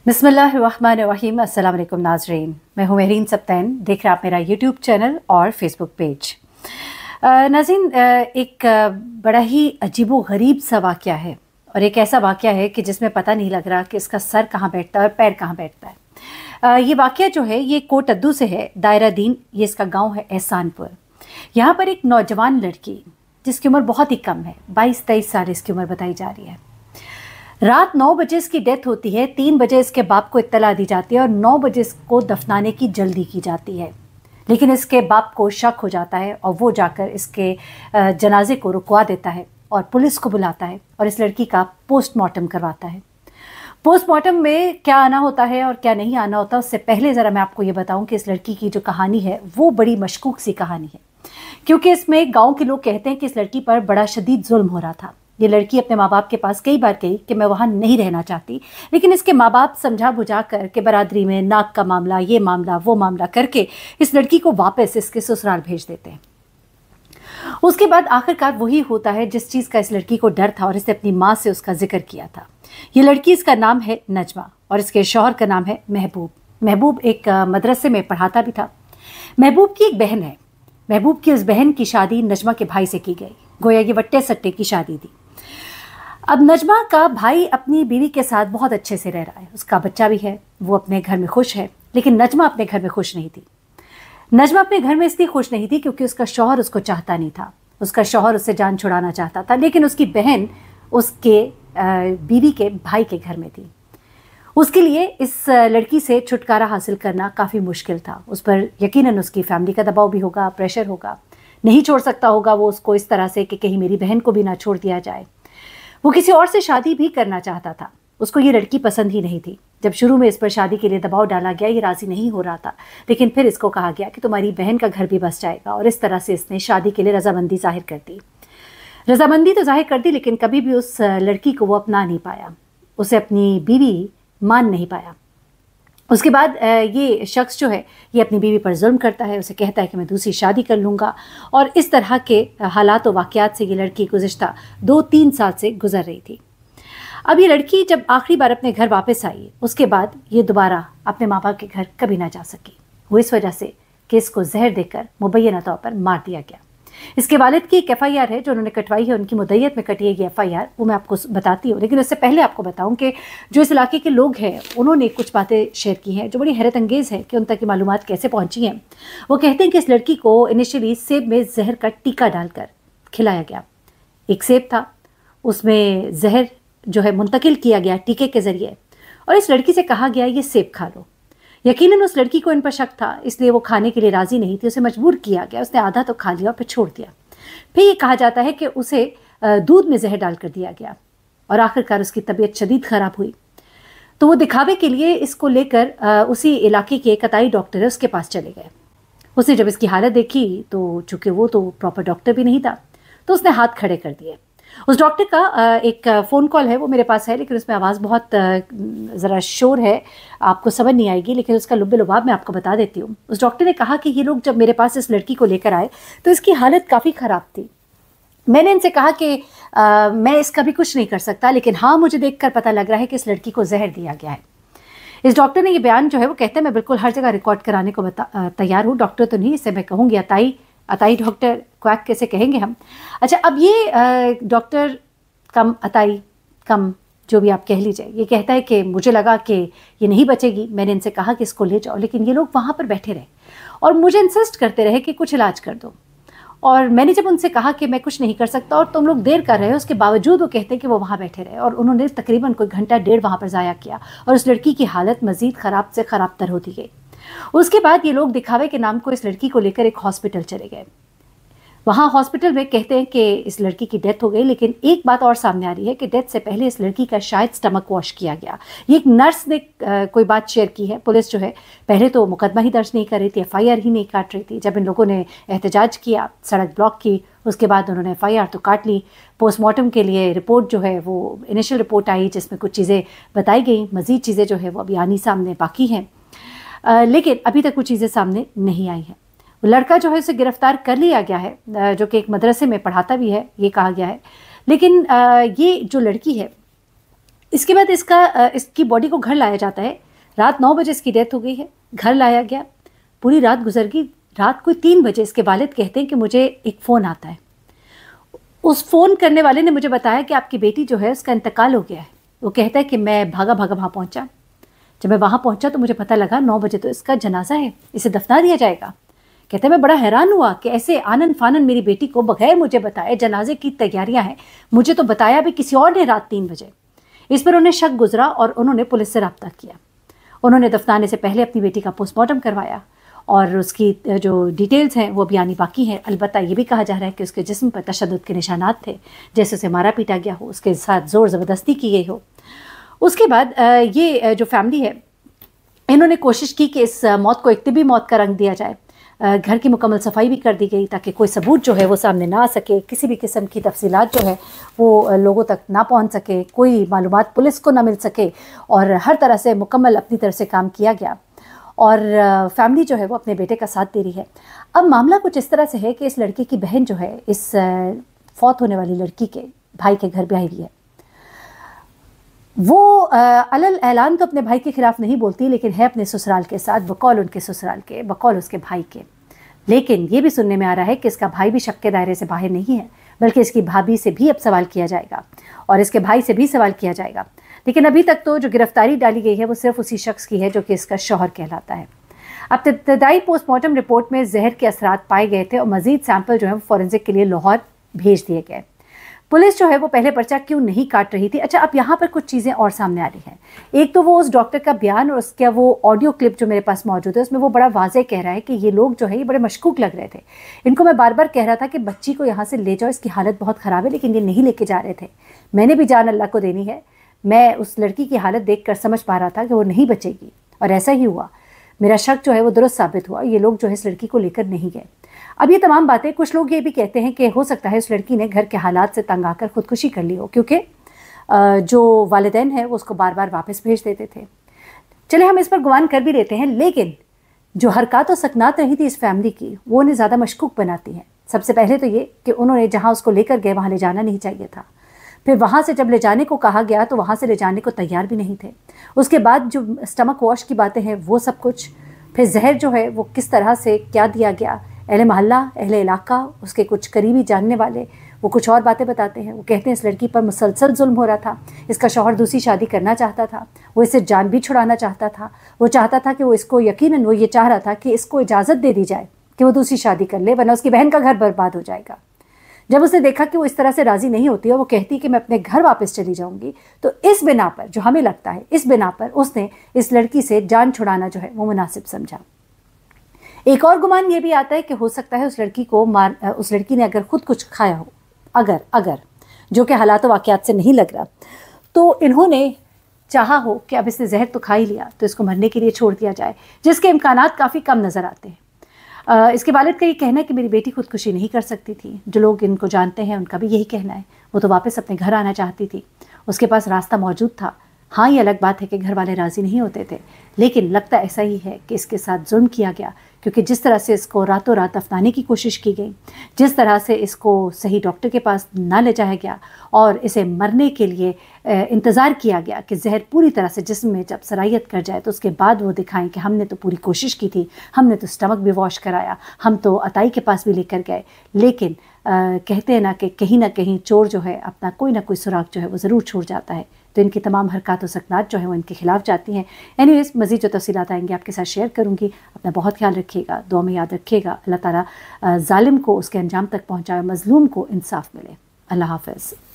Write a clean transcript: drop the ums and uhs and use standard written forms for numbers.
बिस्मिल्लाहिर्रहमानिर्रहीम। अस्सलाम वालेकुम नाज़रीन, मैं हूँ महरीन सब्तैन। देख रहे हैं आप मेरा यूट्यूब चैनल और फेसबुक पेज। नाज़रीन, एक बड़ा ही अजीबो गरीब सा वाक़या है और एक ऐसा वाक़या है कि जिसमें पता नहीं लग रहा कि इसका सर कहाँ बैठता है और पैर कहाँ बैठता है। ये वाक़या जो है ये कोट अद्दू से है, दायरा दीन, ये इसका गाँव है एहसानपुर। यहाँ पर एक नौजवान लड़की जिसकी उम्र बहुत ही कम है, 22-23 साल इसकी उम्र बताई जा रही है। रात 9 बजे इसकी डेथ होती है। 3 बजे इसके बाप को इत्तला दी जाती है और 9 बजे इसको दफनाने की जल्दी की जाती है, लेकिन इसके बाप को शक हो जाता है और वो जाकर इसके जनाजे को रुकवा देता है और पुलिस को बुलाता है और इस लड़की का पोस्टमार्टम करवाता है। पोस्टमार्टम में क्या आना होता है और क्या नहीं आना होता, उससे पहले ज़रा मैं आपको ये बताऊं कि इस लड़की की जो कहानी है वो बड़ी मशकूक सी कहानी है, क्योंकि इसमें गाँव के लोग कहते हैं कि इस लड़की पर बड़ा शदीद जुल्म हो रहा था। ये लड़की अपने माँ बाप के पास कई बार कही कि मैं वहाँ नहीं रहना चाहती, लेकिन इसके माँ बाप समझा बुझा कर के बरादरी में नाक का मामला, ये मामला, वो मामला करके इस लड़की को वापस इसके ससुराल भेज देते हैं। उसके बाद आखिरकार वही होता है जिस चीज़ का इस लड़की को डर था और इसने अपनी माँ से उसका जिक्र किया था। ये लड़की, इसका नाम है नजमा और इसके शौहर का नाम है महबूब। महबूब एक मदरसे में पढ़ाता भी था। महबूब की एक बहन है। महबूब की उस बहन की शादी नजमा के भाई से की गई, गोया ये वट्टे सट्टे की शादी थी। अब नजमा का भाई अपनी बीवी के साथ बहुत अच्छे से रह रहा है, उसका बच्चा भी है, वो अपने घर में खुश है, लेकिन नजमा अपने घर में खुश नहीं थी। नजमा अपने घर में इसलिए खुश नहीं थी क्योंकि उसका शौहर उसको चाहता नहीं था। उसका शौहर उससे जान छुड़ाना चाहता था, लेकिन उसकी बहन उसके बीवी के भाई के घर में थी। उसके लिए इस लड़की से छुटकारा हासिल करना काफ़ी मुश्किल था। उस पर यकीनन उसकी फैमिली का दबाव भी होगा, प्रेशर होगा, नहीं छोड़ सकता होगा वो उसको इस तरह से कि कहीं मेरी बहन को भी ना छोड़ दिया जाए। वो किसी और से शादी भी करना चाहता था, उसको ये लड़की पसंद ही नहीं थी। जब शुरू में इस पर शादी के लिए दबाव डाला गया, ये राज़ी नहीं हो रहा था, लेकिन फिर इसको कहा गया कि तुम्हारी बहन का घर भी बस जाएगा, और इस तरह से इसने शादी के लिए रजामंदी जाहिर कर दी। रजामंदी तो जाहिर कर दी, लेकिन कभी भी उस लड़की को वो अपना नहीं पाया, उसे अपनी बीवी मान नहीं पाया। उसके बाद ये शख्स जो है ये अपनी बीवी पर जुल्म करता है, उसे कहता है कि मैं दूसरी शादी कर लूँगा, और इस तरह के हालात व वाक़यात से ये लड़की गुज़िश्ता 2-3 साल से गुजर रही थी। अब ये लड़की जब आखिरी बार अपने घर वापस आई, उसके बाद ये दोबारा अपने माँ बाप के घर कभी ना जा सकी। वो इस वजह से कि इसको जहर देकर मुबैना तौर पर मार दिया गया। इसके वालिद की एक FIR है जो उन्होंने कटवाई है, उनकी मुद्दत में कटी है ये FIR, वो मैं आपको बताती हूँ। लेकिन उससे पहले आपको बताऊँ कि जो इस इलाके के लोग हैं उन्होंने कुछ बातें शेयर की हैं जो बड़ी हैरत अंगेज़ है कि उन तक की मालूमात कैसे पहुँची हैं। वो कहते हैं कि इस लड़की को इनिशियली सेब में जहर का टीका डालकर खिलाया गया। एक सेब था, उसमें जहर जो है मुंतकिल किया गया टीके के ज़रिए, और इस लड़की से कहा गया ये सेब खा लो। यकीनन उस लड़की को इन पर शक था, इसलिए वो खाने के लिए राज़ी नहीं थी, उसे मजबूर किया गया। उसने आधा तो खा लिया और फिर छोड़ दिया। फिर ये कहा जाता है कि उसे दूध में जहर डाल कर दिया गया और आखिरकार उसकी तबीयत शदीद ख़राब हुई। तो वो दिखावे के लिए इसको लेकर उसी इलाके के एक अताई डॉक्टर है उसके पास चले गए। उसने जब इसकी हालत देखी तो चूँकि वो तो प्रॉपर डॉक्टर भी नहीं था, तो उसने हाथ खड़े कर दिए। उस डॉक्टर का एक फ़ोन कॉल है, वो मेरे पास है, लेकिन उसमें आवाज़ बहुत ज़रा शोर है, आपको समझ नहीं आएगी, लेकिन उसका लुब्बे लुबाब मैं आपको बता देती हूँ। उस डॉक्टर ने कहा कि ये लोग जब मेरे पास इस लड़की को लेकर आए तो इसकी हालत काफ़ी ख़राब थी। मैंने इनसे कहा कि मैं इसका भी कुछ नहीं कर सकता, लेकिन हाँ मुझे देखकर पता लग रहा है कि इस लड़की को जहर दिया गया है। इस डॉक्टर ने ये बयान जो है वो कहते हैं मैं बिल्कुल हर जगह रिकॉर्ड कराने को तैयार हूँ। डॉक्टर तो नहीं, इससे मैं कहूँगी अताई डॉक्टर, क्वैक कैसे कहेंगे हम। अच्छा, अब ये डॉक्टर कम अताई कम जो भी आप कह लीजिए, ये कहता है कि मुझे लगा कि ये नहीं बचेगी। मैंने इनसे कहा कि इसको ले जाओ, लेकिन ये लोग वहाँ पर बैठे रहे और मुझे इंसिस्ट करते रहे कि कुछ इलाज कर दो। और मैंने जब उनसे कहा कि मैं कुछ नहीं कर सकता और तुम लोग देर कर रहे हो, उसके बावजूद वो कहते हैं कि वो वहाँ बैठे रहे, और उन्होंने तकरीबन कोई घंटा डेढ़ वहाँ पर ज़ाया किया और उस लड़की की हालत मज़ीद ख़राब से ख़राब तर होती गई। उसके बाद ये लोग दिखावे के नाम को इस लड़की को लेकर एक हॉस्पिटल चले गए। वहाँ हॉस्पिटल में कहते हैं कि इस लड़की की डेथ हो गई, लेकिन एक बात और सामने आ रही है कि डेथ से पहले इस लड़की का शायद स्टमक वॉश किया गया। ये एक नर्स ने कोई बात शेयर की है। पुलिस जो है पहले तो मुकदमा ही दर्ज नहीं कर रही थी, FIR ही नहीं काट रही थी। जब इन लोगों ने एहतजाज किया, सड़क ब्लॉक की, उसके बाद उन्होंने FIR तो काट ली। पोस्टमार्टम के लिए रिपोर्ट जो है वो इनिशियल रिपोर्ट आई जिसमें कुछ चीज़ें बताई गई, मज़ीद चीज़ें जो है वो अभी आनी सामने बाकी हैं, लेकिन अभी तक कुछ चीज़ें सामने नहीं आई हैं। लड़का जो है उसे गिरफ्तार कर लिया गया है, जो कि एक मदरसे में पढ़ाता भी है, ये कहा गया है। लेकिन ये जो लड़की है इसके बाद इसकी बॉडी को घर लाया जाता है। रात 9 बजे इसकी डेथ हो गई है। घर लाया गया, पूरी रात गुजर गई। रात को 3 बजे इसके वालिद कहते हैं कि मुझे एक फ़ोन आता है। उस फ़ोन करने वाले ने मुझे बताया कि आपकी बेटी जो है उसका इंतकाल हो गया है। वो कहता है कि मैं भागा भागा वहाँ पहुँचा। जब मैं वहाँ पहुँचा तो मुझे पता लगा 9 बजे तो इसका जनाजा है, इसे दफना दिया जाएगा। कहते हैं मैं बड़ा हैरान हुआ कि ऐसे आनन फानन मेरी बेटी को बगैर मुझे बताए जनाजे की तैयारियां हैं, मुझे तो बताया भी किसी और ने रात 3 बजे। इस पर उन्हें शक गुजरा और उन्होंने पुलिस से रब्ता किया। उन्होंने दफनाने से पहले अपनी बेटी का पोस्टमार्टम करवाया और उसकी जो डिटेल्स हैं वो अभी आनी बाकी हैं। अलबत्ता ये भी कहा जा रहा है कि उसके जिस्म पर तशद्दुद के निशानात थे, जैसे उसे मारा पीटा गया हो, उसके साथ ज़ोर ज़बरदस्ती की गई हो। उसके बाद ये जो फैमिली है इन्होंने कोशिश की कि इस मौत को एक तिबी मौत का रंग दिया जाए। घर की मुकम्मल सफाई भी कर दी गई ताकि कोई सबूत जो है वो सामने ना आ सके, किसी भी किस्म की तफसीलात जो है वो लोगों तक ना पहुंच सके, कोई मालूमात पुलिस को ना मिल सके, और हर तरह से मुकम्मल अपनी तरफ से काम किया गया। और फैमिली जो है वो अपने बेटे का साथ दे रही है। अब मामला कुछ इस तरह से है कि इस लड़के की बहन जो है इस फौत होने वाली लड़की के भाई के घर ब्याही हुई है। वो अलल ऐलान तो अपने भाई के खिलाफ नहीं बोलती, लेकिन है अपने ससुराल के साथ, बकौल उनके ससुराल के, बकौल उसके भाई के। लेकिन ये भी सुनने में आ रहा है कि इसका भाई भी शक के दायरे से बाहर नहीं है, बल्कि इसकी भाभी से भी अब सवाल किया जाएगा और इसके भाई से भी सवाल किया जाएगा। लेकिन अभी तक तो जो गिरफ्तारी डाली गई है वो सिर्फ उसी शख्स की है जो कि इसका शौहर कहलाता है। अब इब्तदाई पोस्टमार्टम रिपोर्ट में जहर के असरात पाए गए थे और मजीद सैंपल जो है वो फॉरेंसिक के लिए लाहौर भेज दिए गए। पुलिस जो है वो पहले पर्चा क्यों नहीं काट रही थी? अच्छा, अब यहाँ पर कुछ चीज़ें और सामने आ रही हैं। एक तो वो उस डॉक्टर का बयान और उसका वो ऑडियो क्लिप जो मेरे पास मौजूद है, उसमें वो बड़ा वाज़ेह कह रहा है कि ये लोग जो है ये बड़े मशकूक लग रहे थे। इनको मैं बार बार कह रहा था कि बच्ची को यहाँ से ले जाओ, इसकी हालत बहुत ख़राब है, लेकिन ये नहीं लेके जा रहे थे। मैंने भी जान अल्लाह को देनी है, मैं उस लड़की की हालत देख कर समझ पा रहा था कि वो नहीं बचेगी, और ऐसा ही हुआ। मेरा शक जो है वो दुरुस्त साबित हुआ। ये लोग जो है इस लड़की को लेकर नहीं गए। अब ये तमाम बातें, कुछ लोग ये भी कहते हैं कि हो सकता है उस लड़की ने घर के हालात से तंग आकर खुदकुशी कर ली हो, क्योंकि जो वालिदैन है वो उसको बार बार वापस भेज देते थे। चले हम इस पर गुमान कर भी लेते हैं, लेकिन जो हरकत और सकनात रही थी इस फैमिली की वो उन्हें ज़्यादा मशकूक बनाती हैं। सबसे पहले तो ये कि उन्होंने जहाँ उसको लेकर गए वहाँ ले जाना नहीं चाहिए था। फिर वहाँ से जब ले जाने को कहा गया तो वहाँ से ले जाने को तैयार भी नहीं थे। उसके बाद जो स्टमक वॉश की बातें हैं वो सब कुछ, फिर जहर जो है वो किस तरह से क्या दिया गया, अहले मोहल्ला, अहले इलाका, उसके कुछ करीबी जानने वाले वो कुछ और बातें बताते हैं। वो कहते हैं इस लड़की पर मुसलसल जुल्म हो रहा था, इसका शौहर दूसरी शादी करना चाहता था, वो इससे जान भी छुड़ाना चाहता था। वो चाहता था कि वो इसको, यकीनन वो ये चाह रहा था कि इसको इजाज़त दे दी जाए कि वो दूसरी शादी कर ले, वरना उसकी बहन का घर बर्बाद हो जाएगा। जब उसने देखा कि वो इस तरह से राज़ी नहीं होती और वो कहती कि मैं अपने घर वापस चली जाऊंगी, तो इस बिना पर, जो हमें लगता है इस बिना पर, उसने इस लड़की से जान छुड़ाना जो है वो मुनासिब समझा। एक और गुमान ये भी आता है कि हो सकता है उस लड़की ने अगर खुद कुछ खाया हो, अगर जो कि हालात वाक़यात से नहीं लग रहा, तो इन्होंने चाहा हो कि अब इसने जहर तो खा ही लिया तो इसको मरने के लिए छोड़ दिया जाए, जिसके इम्कानात काफ़ी कम नज़र आते हैं। इसके वालिद का ये कहना है कि मेरी बेटी खुदकुशी नहीं कर सकती थी। जो लोग इनको जानते हैं उनका भी यही कहना है। वो तो वापस अपने घर आना चाहती थी, उसके पास रास्ता मौजूद था। हाँ, ये अलग बात है कि घर वाले राज़ी नहीं होते थे, लेकिन लगता ऐसा ही है कि इसके साथ जुल्म किया गया, क्योंकि जिस तरह से इसको रातों रात दफनाने की कोशिश की गई, जिस तरह से इसको सही डॉक्टर के पास ना ले जाया गया और इसे मरने के लिए इंतज़ार किया गया कि जहर पूरी तरह से जिस्म में जब सरायत कर जाए तो उसके बाद वो दिखाएं कि हमने तो पूरी कोशिश की थी, हमने तो स्टमक भी वॉश कराया, हम तो अताई के पास भी लेकर गए, लेकिन कहते हैं ना कि कहीं ना कहीं चोर जो है अपना कोई ना कोई सुराग जो है वो ज़रूर छोड़ जाता है। तो इनकी तमाम हरकत और सकनात जो है वो इनके खिलाफ जाती हैं। एनीवेज, मज़ीद जो तफसीलात आएंगी आपके साथ शेयर करूँगी। अपना बहुत ख्याल रखिएगा, दुआ में याद रखिएगा। अल्लाह ताला ज़ालिम को उसके अंजाम तक पहुँचाए, मज़लूम को इंसाफ मिले। अल्लाह हाफ़िज़।